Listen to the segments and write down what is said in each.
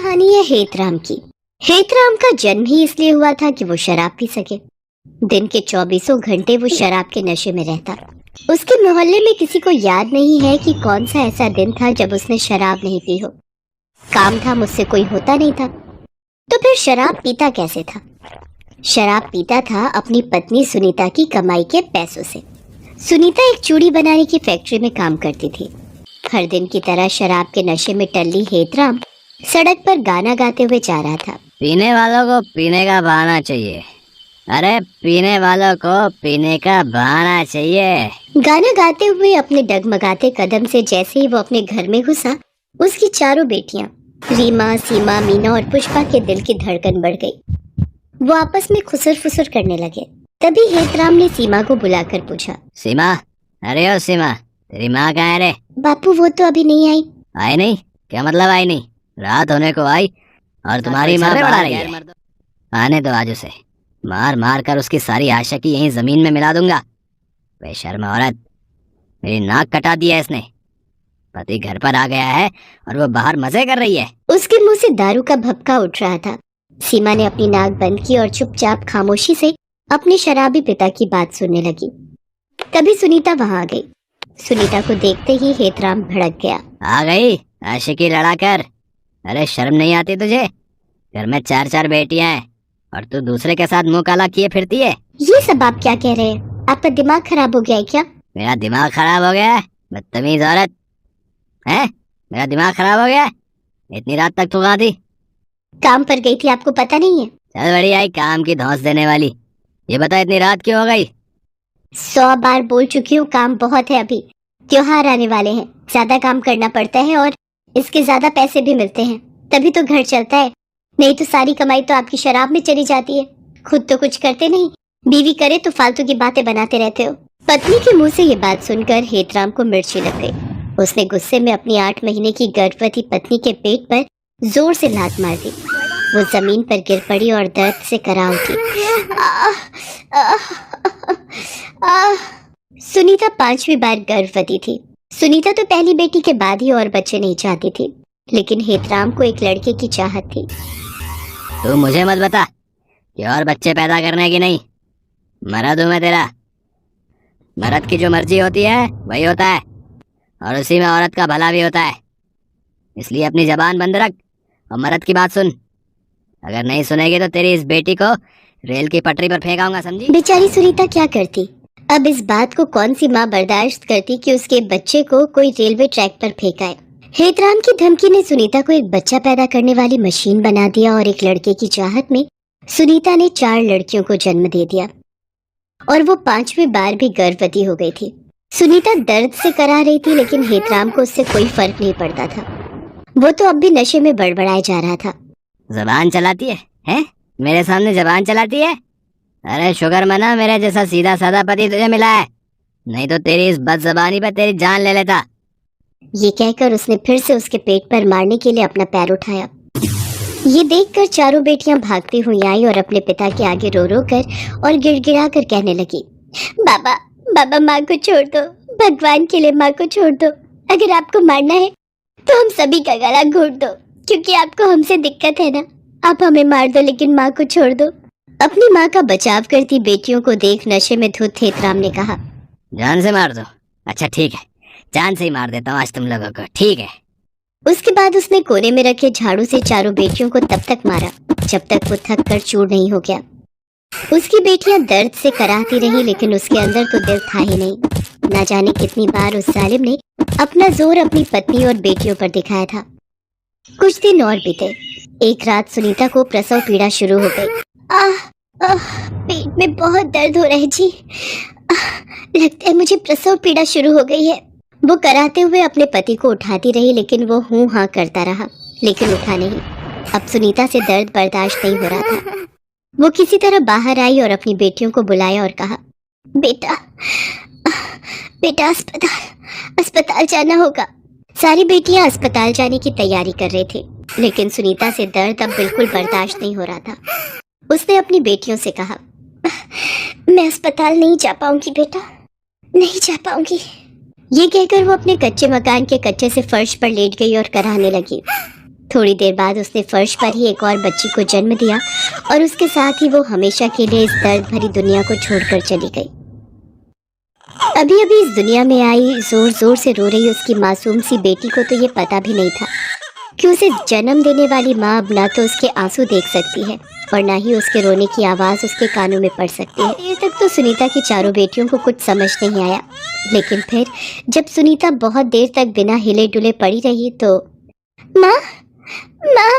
कहानी है हेतराम की। हेतराम का जन्म ही इसलिए हुआ था कि वो शराब पी सके। दिन के 24 घंटे वो शराब के नशे में रहता। उसके मोहल्ले में किसी को याद नहीं है कि कौन सा ऐसा दिन था जब उसने शराब नहीं पी हो। काम था मुझसे कोई होता नहीं था, तो फिर शराब पीता कैसे था? शराब पीता था अपनी पत्नी सुनीता की कमाई के पैसों से। सुनीता एक चूड़ी बनाने की फैक्ट्री में काम करती थी। हर दिन की तरह शराब के नशे में टल्ली हेतराम सड़क पर गाना गाते हुए जा रहा था। पीने वालों को पीने का बहाना चाहिए, अरे पीने वालों को पीने का बहाना चाहिए। गाना गाते हुए अपने डगमगाते कदम से जैसे ही वो अपने घर में घुसा, उसकी चारों बेटियां रीमा, सीमा, मीना और पुष्पा के दिल की धड़कन बढ़ गई। वो आपस में खुसर फुसर करने लगे। तभी हेतराम ने सीमा को बुलाकर पूछा, सीमा, अरे ओ सीमा, तेरी माँ कहाँ है रे? बापू वो तो अभी नहीं आई। आई नहीं? क्या मतलब आई नहीं? रात होने को आई और तुम्हारी माँ बड़ा रही है। आने दो आज उसे, मार मार कर उसकी सारी आशा की यहीं जमीन में मिला दूंगा। बेशर्म औरत, मेरी नाक कटा दी है इसने। पति घर पर आ गया है और वो बाहर मजे कर रही है। उसके मुंह से दारू का भपका उठ रहा था। सीमा ने अपनी नाक बंद की और चुपचाप खामोशी से अपने शराबी पिता की बात सुनने लगी। तभी सुनीता वहां आ गई। सुनीता को देखते ही हेतराम भड़क गया। आ गई आशिकी लड़ा कर? अरे शर्म नहीं आती तुझे? घर में 4 बेटियां हैं और तू दूसरे के साथ मुंह काला किए फिरती है। ये सब आप क्या कह रहे हैं? आपका दिमाग खराब हो गया है क्या? मेरा दिमाग खराब हो गया है? बदतमीज औरत है, मेरा दिमाग खराब हो गया है? इतनी रात तक तू कहाँ थी? काम पर गई थी, आपको पता नहीं है? चल बड़ी आई काम की धौंस देने वाली। ये बता इतनी रात क्यों हो गई? 100 बार बोल चुकी हूँ, काम बहुत है। अभी त्योहार आने वाले हैं, ज्यादा काम करना पड़ता है और इसके ज्यादा पैसे भी मिलते हैं, तभी तो घर चलता है। नहीं तो सारी कमाई तो आपकी शराब में चली जाती है। खुद तो कुछ करते नहीं, बीवी करे तो फालतू की बातें बनाते रहते हो। पत्नी के मुंह से ये बात सुनकर हेतराम को मिर्ची लग गई। उसने गुस्से में अपनी 8 महीने की गर्भवती पत्नी के पेट पर जोर से लात मार दी। वो जमीन पर गिर पड़ी और दर्द से करा उठी। सुनीता 5वीं बार गर्भवती थी। सुनीता तो पहली बेटी के बाद ही और बच्चे नहीं चाहती थी, लेकिन हेतराम को एक लड़के की चाहत थी। तू मुझे मत बता कि और बच्चे पैदा करने की नहीं। मर्द हूं मैं तेरा। मर्द की जो मर्जी होती है वही होता है और उसी में औरत का भला भी होता है। इसलिए अपनी जबान बंद रख और मर्द की बात सुन। अगर नहीं सुनेगी तो तेरी इस बेटी को रेल की पटरी पर फेंकाऊंगा, समझी? बेचारी सुनीता क्या करती? अब इस बात को कौन सी माँ बर्दाश्त करती कि उसके बच्चे को कोई रेलवे ट्रैक पर फेंकाए। हेतराम की धमकी ने सुनीता को एक बच्चा पैदा करने वाली मशीन बना दिया और एक लड़के की चाहत में सुनीता ने 4 लड़कियों को जन्म दे दिया और वो 5वीं बार भी गर्भवती हो गई थी। सुनीता दर्द से करा रही थी, लेकिन हेतराम को उससे कोई फर्क नहीं पड़ता था। वो तो अब भी नशे में बड़बड़ाए जा रहा था। जबान चलाती है, हैं? मेरे सामने जबान चलाती है? अरे शुगर मना मेरे जैसा सीधा साधा पति तुझे मिला है, नहीं तो तेरी इस बदजबानी पर तेरी जान ले लेता। ये कहकर उसने फिर से उसके पेट पर मारने के लिए अपना पैर उठाया। ये देखकर चारों बेटियां भागती हुई आई और अपने पिता के आगे रो रो कर और गिड़गिड़ा कर कहने लगी, बाबा बाबा माँ को छोड़ दो, भगवान के लिए माँ को छोड़ दो। अगर आपको मारना है तो हम सभी का गला घोट दो, क्योंकि आपको हमसे दिक्कत है ना। आप हमें मार दो लेकिन माँ को छोड़ दो। अपनी माँ का बचाव करती बेटियों को देख नशे में धुत हेतराम ने कहा, जान से मार दो? अच्छा ठीक है, जान से ही मार देता हूँ आज तुम लोगों को, ठीक है। उसके बाद उसने कोने में रखे झाड़ू से चारों बेटियों को तब तक मारा जब तक वो थक कर चूर नहीं हो गया। उसकी बेटियां दर्द से कराहती रही, लेकिन उसके अंदर तो दिल था ही नहीं। ना जाने कितनी बार उस जालिम ने अपना जोर अपनी पत्नी और बेटियों पर दिखाया था। कुछ दिन और बीते। एक रात सुनीता को प्रसव पीड़ा शुरू हो गई। पेट में बहुत दर्द हो रहा है जी। लगता है मुझे प्रसव पीड़ा शुरू हो गई है। वो कराते हुए अपने पति को उठाती रही, लेकिन वो हूँ हाँ करता रहा, लेकिन उठा नहीं। अब सुनीता से दर्द बर्दाश्त नहीं हो रहा था। वो किसी तरह बाहर आई और अपनी बेटियों को बुलाया और कहा, बेटा बेटा अस्पताल जाना होगा। सारी बेटियां अस्पताल जाने की तैयारी कर रही थी, लेकिन सुनीता से दर्द अब बिल्कुल बर्दाश्त नहीं हो रहा था। उसने अपनी बेटियों से कहा, मैं अस्पताल नहीं जा पाऊंगी बेटा, नहीं जा पाऊंगी। ये कहकर वो अपने कच्चे मकान के कच्चे से फर्श पर लेट गई और कराहने लगी। थोड़ी देर बाद उसने फर्श पर ही एक और बच्ची को जन्म दिया और उसके साथ ही वो हमेशा के लिए इस दर्द भरी दुनिया को छोड़कर चली गई। अभी अभी इस दुनिया में आई जोर जोर से रो रही उसकी मासूम सी बेटी को तो ये पता भी नहीं था कि उसे जन्म देने वाली माँ अब ना तो उसके आंसू देख सकती है और ना ही उसके रोने की आवाज़ उसके कानों में पड़ सकती है। देर तक तो सुनीता की चारों बेटियों को कुछ समझ नहीं आया, लेकिन फिर जब सुनीता बहुत देर तक बिना हिले डुले पड़ी रही तो माँ माँ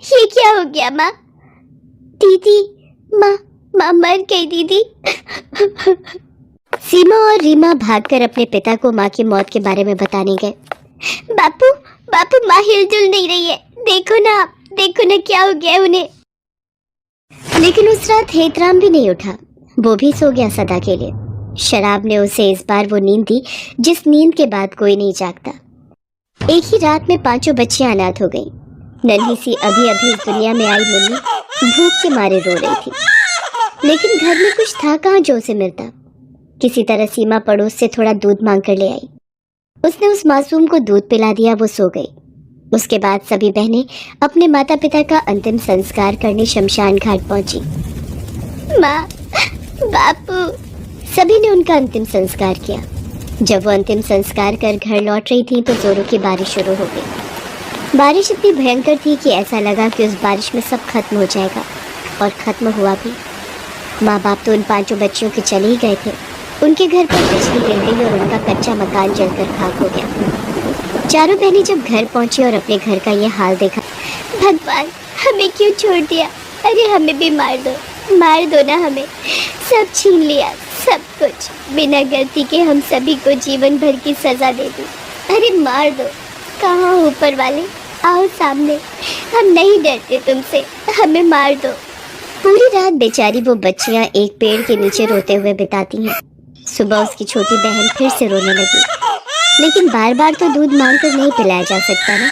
ये क्या हो गया माँ? दीदी माँ माँ मर गई दीदी। सीमा और रीमा भागकर अपने पिता को माँ की मौत के बारे में बताने गए। बापू बापू माँ हिलजुल नहीं रही है, देखो ना क्या हो गया उन्हें। लेकिन उस रात हेतराम भी नहीं उठा, वो भी सो गया सदा के लिए। शराब ने उसे इस बार वो नींद दी जिस नींद के बाद कोई नहीं जागता। एक ही रात में 5 बच्चियां अनाथ हो गईं। नन्ही सी अभी अभी इस दुनिया में आई मुन्नी भूख के मारे रो रही थी, लेकिन घर में कुछ था कहाँ जो उसे मिलता। किसी तरह सीमा पड़ोस से थोड़ा दूध मांग कर ले आई। उसने उस मासूम को दूध पिला दिया, वो सो गई। उसके बाद सभी बहनें अपने माता पिता का अंतिम संस्कार करने शमशान घाट पहुंची। माँ बापू सभी ने उनका अंतिम संस्कार किया। जब वो अंतिम संस्कार कर घर लौट रही थी तो जोरों की बारिश शुरू हो गई। बारिश इतनी भयंकर थी कि ऐसा लगा कि उस बारिश में सब खत्म हो जाएगा, और खत्म हुआ भी। माँ बाप तो उन 5 बच्चियों के चले ही गए थे। उनके घर पर बिजली गिर गई और उनका कच्चा मकान जलकर खाक हो गया। चारों बहनें जब घर पहुंची और अपने घर का ये हाल देखा, भगवान हमें क्यों छोड़ दिया? अरे हमें भी मार दो ना, हमें सब छीन लिया, सब कुछ। बिना गलती के हम सभी को जीवन भर की सजा दे दी। अरे मार दो। कहाँ ऊपर वाले, आओ सामने, हम नहीं डरते तुमसे, हमें मार दो। पूरी रात बेचारी वो बच्चियां एक पेड़ के नीचे रोते हुए बिताती हैं। सुबह उसकी छोटी बहन फिर से रोने लगी, लेकिन बार बार तो दूध मांगकर नहीं पिलाया जा सकता ना।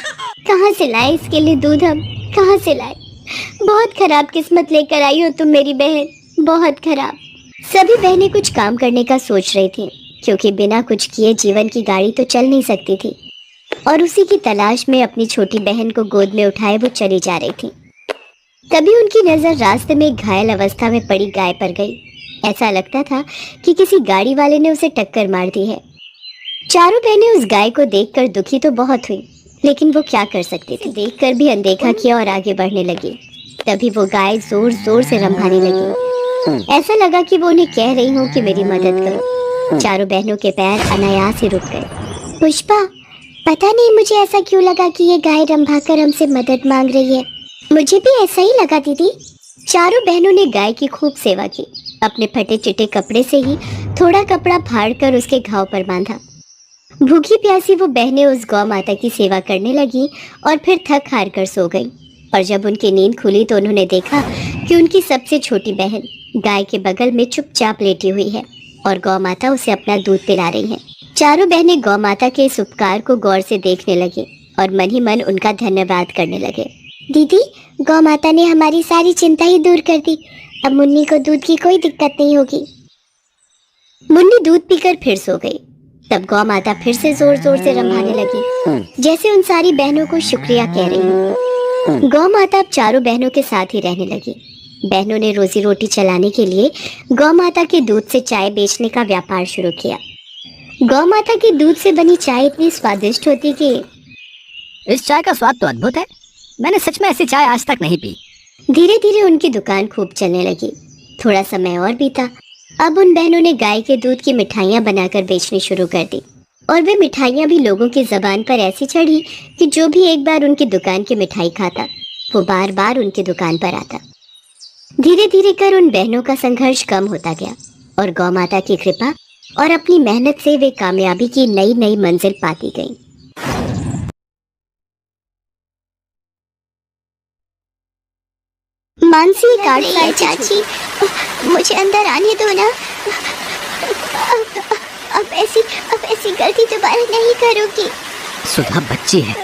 कहाँ से लाए इसके लिए दूध, हम कहाँ से लाए? बहुत खराब किस्मत लेकर आई हो तुम मेरी बहन, बहुत खराब। सभी बहनें कुछ काम करने का सोच रही थी, क्योंकि बिना कुछ किए जीवन की गाड़ी तो चल नहीं सकती थी। और उसी की तलाश में अपनी छोटी बहन को गोद में उठाए वो चली जा रही थी। तभी उनकी नजर रास्ते में घायल अवस्था में पड़ी गाय पर गई। ऐसा लगता था कि किसी गाड़ी वाले ने उसे टक्कर मार दी है। चारों बहनें उस गाय को देखकर दुखी तो बहुत हुई, लेकिन वो क्या कर सकती थी। देखकर भी अनदेखा किया और आगे बढ़ने लगी। तभी वो गाय जोर जोर से रंभाने लगी। ऐसा लगा कि वो उन्हें कह रही हो कि मेरी मदद करो। चारों बहनों के पैर अनायास ही रुक गए। पुष्पा, पता नहीं मुझे ऐसा क्यों लगा कि ये गाय रंभाकर हमसे मदद मांग रही है। मुझे भी ऐसा ही लगा दीदी। चारों बहनों ने गाय की खूब सेवा की। अपने फटे चिटे कपड़े से ही थोड़ा कपड़ा फाड़कर उसके घाव पर बांधा। भूखी प्यासी वो बहनें उस गौ माता की सेवा करने लगी और फिर थक हार कर सो गईं। और जब उनकी नींद खुली तो उन्होंने देखा कि उनकी सबसे छोटी बहन गाय के बगल में चुपचाप लेटी हुई है और गौ माता उसे अपना दूध पिला रही है। चारों बहनें गौ माता के इस उपकार को गौर से देखने लगी और मन ही मन उनका धन्यवाद करने लगे। दीदी, गौ माता ने हमारी सारी चिंता ही दूर कर दी। अब मुन्नी को दूध की कोई दिक्कत नहीं होगी। मुन्नी दूध पीकर फिर सो गई। तब गौ माता फिर से जोर जोर से रंभाने लगी, जैसे उन सारी बहनों को शुक्रिया कह रही हो। गौ माता अब चारों बहनों के साथ ही रहने लगी। बहनों ने रोजी रोटी चलाने के लिए गौ माता के दूध से चाय बेचने का व्यापार शुरू किया। गौ माता के दूध से बनी चाय इतनी स्वादिष्ट होती कि इस चाय का स्वाद तो अद्भुत है। मैंने सच में ऐसी चाय आज तक नहीं पी। धीरे धीरे उनकी दुकान खूब चलने लगी। थोड़ा समय और बीता। अब उन बहनों ने गाय के दूध की मिठाइयाँ बनाकर बेचनी शुरू कर दी, और वे मिठाइयाँ भी लोगों की जबान पर ऐसी चढ़ी कि जो भी एक बार उनकी दुकान की मिठाई खाता वो बार बार उनकी दुकान पर आता। धीरे धीरे कर उन बहनों का संघर्ष कम होता गया और गौ माता की कृपा और अपनी मेहनत से वे कामयाबी की नई नई मंजिल पाती गईं। मानसी काट रही है चाची, मुझे अंदर आने दो ना। अब ऐसी गलती दोबारा नहीं करूंगी। सुधा बच्ची है,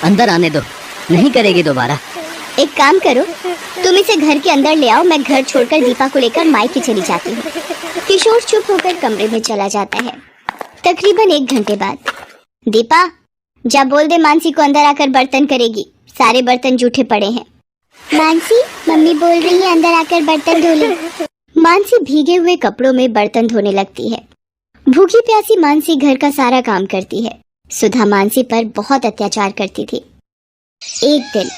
अंदर आने दो, नहीं करेगी दोबारा। एक काम करो, तुम इसे घर के अंदर ले आओ। मैं घर छोड़कर दीपा को लेकर मायके चली जाती हूँ। किशोर चुप होकर कमरे में चला जाता है। तकरीबन 1 घंटे बाद, दीपा जा बोल दे मानसी को अंदर आकर बर्तन करेगी। सारे बर्तन जूठे पड़े हैं। मानसी, मम्मी बोल रही है अंदर आकर बर्तन धो ले। मानसी भीगे हुए कपड़ों में बर्तन धोने लगती है। भूखी प्यासी मानसी घर का सारा काम करती है। सुधा मानसी पर बहुत अत्याचार करती थी। एक दिन,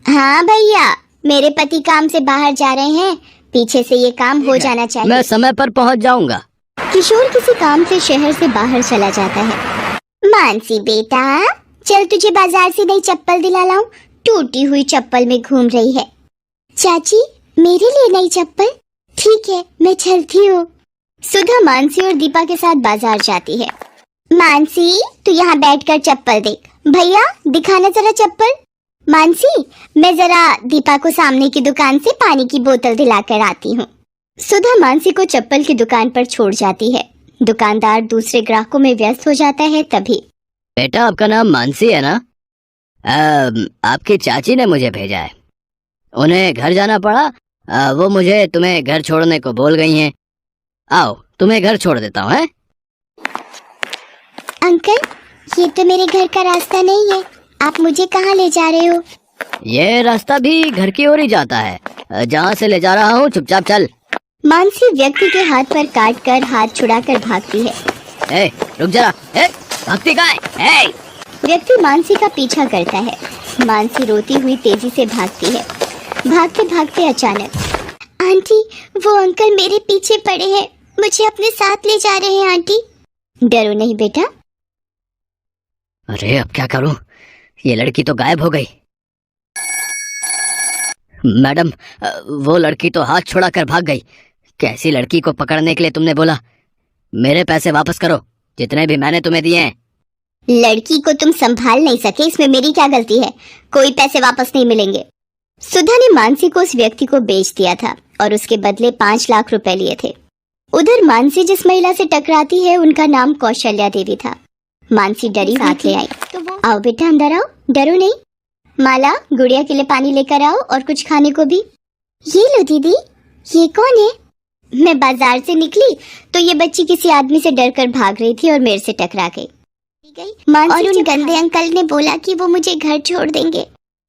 हाँ भैया, मेरे पति काम से बाहर जा रहे हैं, पीछे से ये काम हो जाना चाहिए। मैं समय पर पहुंच जाऊंगा। किशोर किसी काम से शहर से बाहर चला जाता है। मानसी बेटा, चल तुझे बाजार से नई चप्पल दिला लाऊं, टूटी हुई चप्पल में घूम रही है। चाची, मेरे लिए नई चप्पल? ठीक है, मैं चलती हूँ। सुधा मानसी और दीपा के साथ बाजार जाती है। मानसी, तू यहाँ बैठकर चप्पल देख। भैया, दिखाना जरा चप्पल। मानसी, मैं जरा दीपा को सामने की दुकान से पानी की बोतल दिलाकर आती हूँ। सुधा मानसी को चप्पल की दुकान पर छोड़ जाती है। दुकानदार दूसरे ग्राहकों में व्यस्त हो जाता है। तभी, बेटा, आपका नाम मानसी है ना? आपकी चाची ने मुझे भेजा है, उन्हें घर जाना पड़ा। वो मुझे तुम्हें घर छोड़ने को बोल गई हैं। आओ, तुम्हें घर छोड़ देता हूँ। हैं? अंकल, ये तो मेरे घर का रास्ता नहीं है, आप मुझे कहाँ ले जा रहे हो? ये रास्ता भी घर की ओर ही जाता है। जहाँ से ले जा रहा हूँ, चुपचाप चल। मानसी व्यक्ति के हाथ पर काट कर हाथ छुड़ाकर भागती है। ए, रुक जरा। भागती कहाँ है? व्यक्ति मानसी का पीछा करता है। मानसी रोती हुई तेजी से भागती है। भागते भागते अचानक, आंटी, वो अंकल मेरे पीछे पड़े हैं, मुझे अपने साथ ले जा रहे हैं। आंटी, डरो नहीं बेटा। अरे, अब क्या करूं? ये लड़की तो गायब हो गई। मैडम, वो लड़की तो हाथ छुड़ाकर भाग गई। कैसी लड़की को पकड़ने के लिए तुमने बोला? मेरे पैसे वापस करो, जितने भी मैंने तुम्हें दिए हैं। लड़की को तुम संभाल नहीं सके, इसमें मेरी क्या गलती है? कोई पैसे वापस नहीं मिलेंगे। सुधा ने मानसी को उस व्यक्ति को बेच दिया था और उसके बदले 5 लाख रुपए लिए थे। उधर मानसी जिस महिला से टकराती है, उनका नाम कौशल्या देवी था। मानसी डरी साथ ले आई। आओ बेटा, अंदर आओ, डरो नहीं। माला, गुड़िया के लिए पानी लेकर आओ और कुछ खाने को भी। ये लो दीदी। ये कौन है? मैं बाजार से निकली तो ये बच्ची किसी आदमी से डरकर भाग रही थी और मेरे से टकरा गई। और उन गंदे अंकल ने बोला कि वो मुझे घर छोड़ देंगे,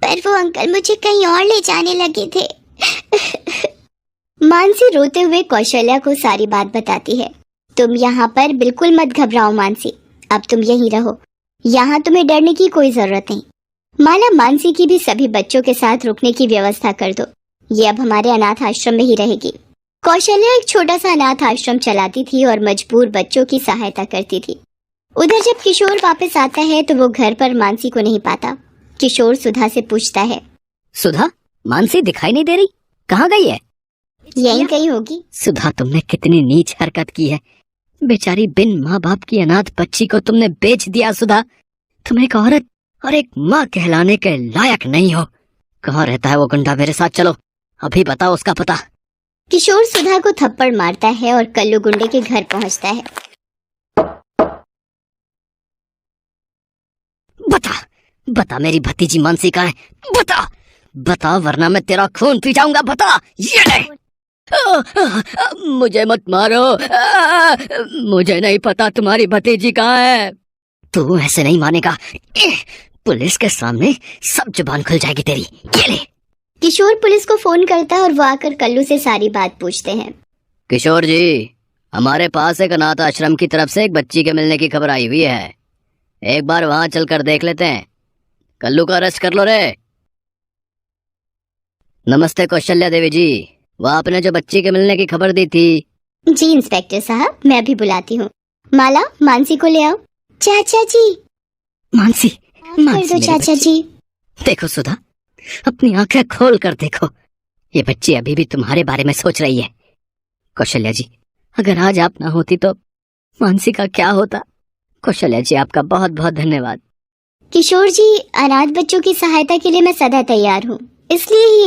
पर वो अंकल मुझे कहीं और ले जाने लगे थे। मानसी रोते हुए कौशल्या को सारी बात बताती है। तुम यहाँ पर बिल्कुल मत घबराओ मानसी, अब तुम यहीं रहो, यहाँ तुम्हें डरने की कोई जरूरत नहीं। माला, मानसी की भी सभी बच्चों के साथ रुकने की व्यवस्था कर दो, ये अब हमारे अनाथ आश्रम में ही रहेगी। कौशल्या एक छोटा सा अनाथ आश्रम चलाती थी और मजबूर बच्चों की सहायता करती थी। उधर जब किशोर वापस आता है तो वो घर पर मानसी को नहीं पाता। किशोर सुधा से पूछता है, सुधा, मानसी दिखाई नहीं दे रही, कहाँ गई है? यहीं कहीं होगी। सुधा, तुमने कितनी नीच हरकत की है। बेचारी बिन माँ बाप की अनाथ बच्ची को तुमने बेच दिया। सुधा, तुम एक औरत और एक माँ कहलाने के लायक नहीं हो। कहाँ रहता है वो गुंडा? मेरे साथ चलो, अभी बताओ उसका पता। किशोर सुधा को थप्पड़ मारता है और कल्लू गुंडे के घर पहुंचता है। बता मेरी भतीजी मानसी कहाँ है? बता वरना मैं तेरा खून पी जाऊंगा। बता। ये ले। मुझे मत मारो, मुझे नहीं पता तुम्हारी भतीजी कहाँ है। तू ऐसे नहीं मानेगा, पुलिस के सामने सब जुबान खुल जाएगी तेरी। ये ले। किशोर पुलिस को फोन करता है और वो आकर कल्लू से सारी बात पूछते हैं। किशोर जी, हमारे पास एक अनाथ आश्रम की तरफ से एक बच्ची के मिलने की खबर आई हुई है, एक बार वहां चलकर देख लेते हैं। कल्लू का अरेस्ट कर लो रे। नमस्ते कौशल्या देवी जी, वो आपने जो बच्ची के मिलने की खबर दी थी। जी इंस्पेक्टर साहब, मैं अभी बुलाती हूँ। माला, मानसी को ले आओ। चाचा जी। मानसी, कर दो चाचा जी। देखो सुधा, अपनी आंखें खोल कर देखो, ये बच्ची अभी भी तुम्हारे बारे में सोच रही है। कौशल्या जी, अगर आज आप ना होती तो मानसी का क्या होता? कौशल्या जी, आपका बहुत बहुत धन्यवाद। किशोर जी, अनाथ बच्चों की सहायता के लिए मैं सदा तैयार हूँ, इसलिए ही